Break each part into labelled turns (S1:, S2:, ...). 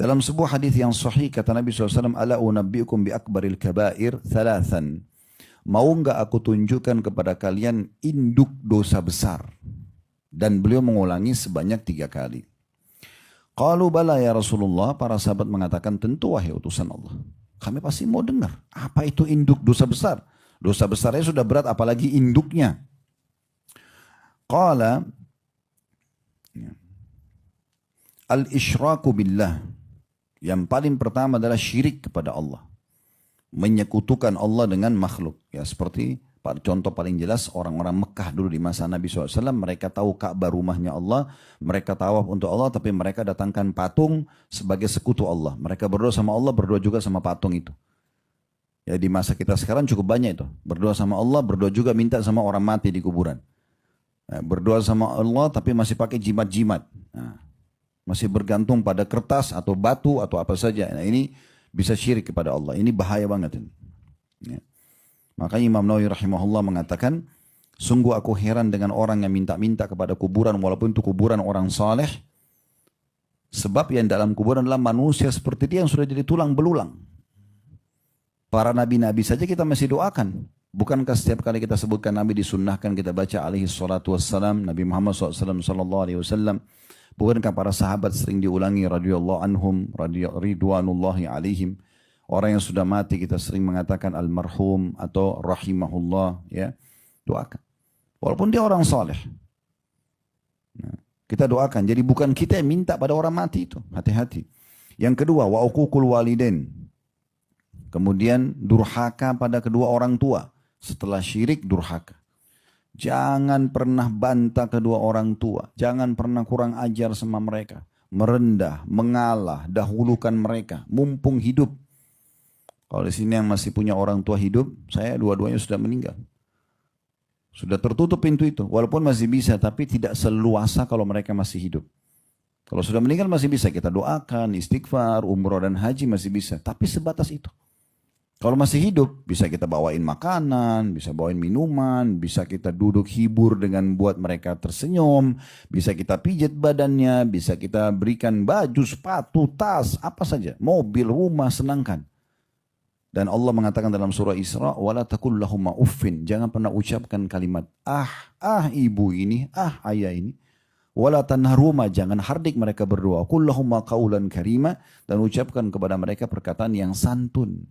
S1: Dalam sebuah hadis yang sahih kata Nabi SAW, Ala unabbiukum bi akbaril kabair thalathan. Mau enggak aku tunjukkan kepada kalian induk dosa besar? Dan beliau mengulangi sebanyak 3 kali. Qalu bala ya Rasulullah, para sahabat mengatakan tentu wahai utusan Allah. Kami pasti mau dengar, apa itu induk dosa besar? Dosa besarnya sudah berat apalagi induknya. Qala al-isyraku billah. Yang paling pertama adalah syirik kepada Allah. Menyekutukan Allah dengan makhluk. Ya seperti contoh paling jelas orang-orang Mekah dulu di masa Nabi SAW. Mereka tahu Ka'bah rumahnya Allah. Mereka tawaf untuk Allah. Tapi mereka datangkan patung sebagai sekutu Allah. Mereka berdoa sama Allah, berdoa juga sama patung itu. Ya di masa kita sekarang cukup banyak itu. Berdoa sama Allah, berdoa juga minta sama orang mati di kuburan. Ya, berdoa sama Allah tapi masih pakai jimat-jimat. Nah, masih bergantung pada kertas atau batu atau apa saja. Nah ini bisa syirik kepada Allah. Ini bahaya banget ini. Ya. Makanya Imam Nawawi rahimahullah mengatakan, sungguh aku heran dengan orang yang minta-minta kepada kuburan walaupun itu kuburan orang saleh. Sebab yang dalam kuburan adalah manusia seperti dia yang sudah jadi tulang belulang. Para nabi-nabi saja kita masih doakan. Bukankah setiap kali kita sebutkan nabi disunnahkan kita baca alaihi salatu wassalam, Nabi Muhammad SAW sallallahu alaihi wasallam. Bukankah para sahabat sering diulangi radhiyallahu anhum, ridwanullahi alaihim. Orang yang sudah mati kita sering mengatakan almarhum atau rahimahullah, ya. Doakan. Walaupun dia orang saleh. Nah, kita doakan. Jadi bukan kita yang minta pada orang mati itu. Hati-hati. Yang kedua, wa uququl walidain. Kemudian durhaka pada kedua orang tua. Setelah syirik durhaka. Jangan pernah bantah kedua orang tua. Jangan pernah kurang ajar sama mereka. Merendah, mengalah, dahulukan mereka. Mumpung hidup. Kalau di sini yang masih punya orang tua hidup, saya dua-duanya sudah meninggal. Sudah tertutup pintu itu. Walaupun masih bisa, tapi tidak seluasa kalau mereka masih hidup. Kalau sudah meninggal masih bisa kita doakan, istighfar, umroh dan haji masih bisa. Tapi sebatas itu. Kalau masih hidup, bisa kita bawain makanan, bisa bawain minuman, bisa kita duduk hibur dengan buat mereka tersenyum, bisa kita pijat badannya, bisa kita berikan baju, sepatu, tas, apa saja, mobil, rumah, senangkan. Dan Allah mengatakan dalam surah Isra, wala taqul lahumma uffin, jangan pernah ucapkan kalimat ibu ini, ayah ini. Wala tanharuma, jangan hardik mereka berdua. Qul lahumma qawlan karima, dan ucapkan kepada mereka perkataan yang santun.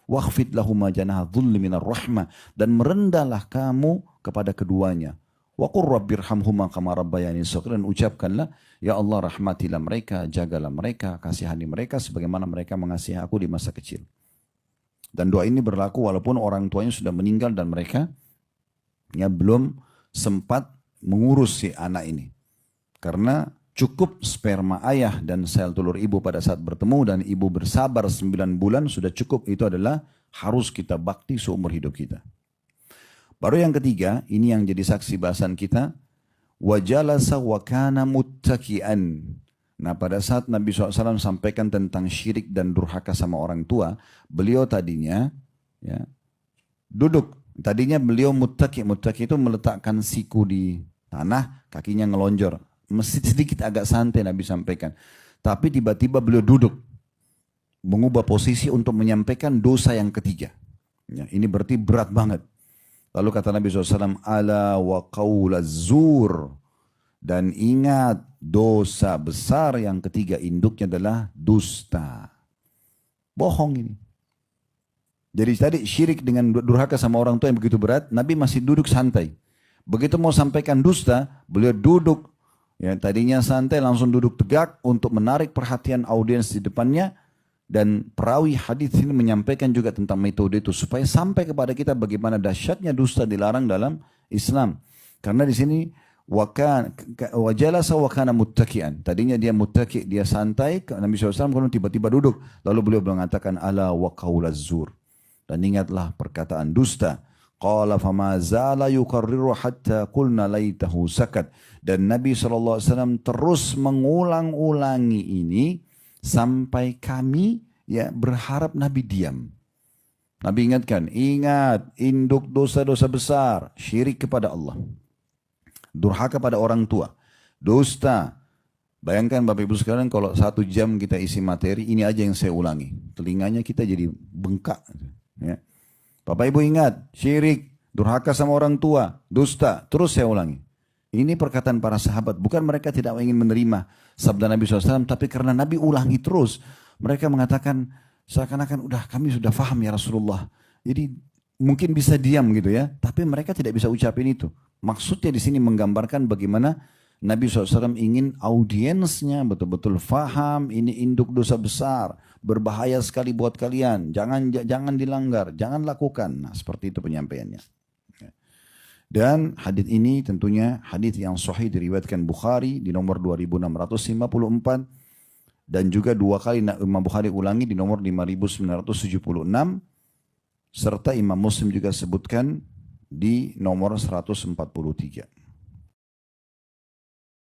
S1: Wakhfid lahuma janaha dhulli minar rahmah, dan merendahlah kamu kepada keduanya. Wa qur rabbirhamhuma kama rabbayani shaghira, dan ucapkanlah, ya Allah rahmatilah mereka, jagalah mereka, kasihani mereka sebagaimana mereka mengasihi aku di masa kecil. Dan doa ini berlaku walaupun orang tuanya sudah meninggal dan mereka ya belum sempat mengurus si anak ini. Karena cukup sperma ayah dan sel telur ibu pada saat bertemu dan ibu bersabar 9 bulan sudah cukup. Itu adalah harus kita bakti seumur hidup kita. Baru yang ketiga, ini yang jadi saksi bahasan kita. Wajalasa wa kana muttaki'an. Nah pada saat Nabi SAW sampaikan tentang syirik dan durhaka sama orang tua, beliau tadinya ya, duduk. Tadinya beliau muttaki. Muttaki itu meletakkan siku di tanah, kakinya ngelonjor. Mesti sedikit agak santai Nabi sampaikan. Tapi tiba-tiba beliau duduk. Mengubah posisi untuk menyampaikan dosa yang ketiga. Ya, ini berarti berat banget. Lalu kata Nabi SAW, ala wa qawla zur. Dan ingat dosa besar yang ketiga induknya adalah dusta. Bohong ini. Jadi tadi syirik dengan durhaka sama orang tua yang begitu berat, Nabi masih duduk santai. Begitu mau sampaikan dusta, beliau duduk. Ya, tadinya santai langsung duduk tegak untuk menarik perhatian audiens di depannya. Dan perawi hadis ini menyampaikan juga tentang metode itu supaya sampai kepada kita bagaimana dahsyatnya dusta dilarang dalam Islam. Karena di sini wajalasa wa kana muttaki'an. Tadinya dia muttaki', dia santai. Nabi SAW kemudian tiba-tiba duduk. Lalu beliau mengatakan ala wa qaulaz zur. Dan ingatlah perkataan dusta. Qala fama zala yukarriru hatta qulna laitahu sakat. Dan Nabi SAW terus mengulang-ulangi ini sampai kami ya berharap Nabi diam. Nabi ingatkan, ingat induk dosa-dosa besar, syirik kepada Allah, durhaka pada orang tua, dusta, Bayangkan Bapak Ibu sekalian kalau 1 jam kita isi materi, ini aja yang saya ulangi. Telinganya kita jadi bengkak. Ya. Bapak Ibu ingat, syirik, durhaka sama orang tua, dusta. Terus saya ulangi. Ini perkataan para sahabat. Bukan mereka tidak ingin menerima sabda Nabi SAW, tapi karena Nabi ulangi terus. Mereka mengatakan, seakan-akan udah kami sudah faham ya Rasulullah. Jadi mungkin bisa diam gitu ya. Tapi mereka tidak bisa ucapin itu. Maksudnya di sini menggambarkan bagaimana Nabi SAW ingin audiensnya betul-betul faham ini induk dosa besar, berbahaya sekali buat kalian, jangan dilanggar, jangan lakukan. Nah, seperti itu penyampaiannya. Dan hadis ini tentunya hadis yang sahih diriwayatkan Bukhari di nomor 2654 dan juga 2 kali Imam Bukhari ulangi di nomor 5976 serta Imam Muslim juga sebutkan di nomor 143.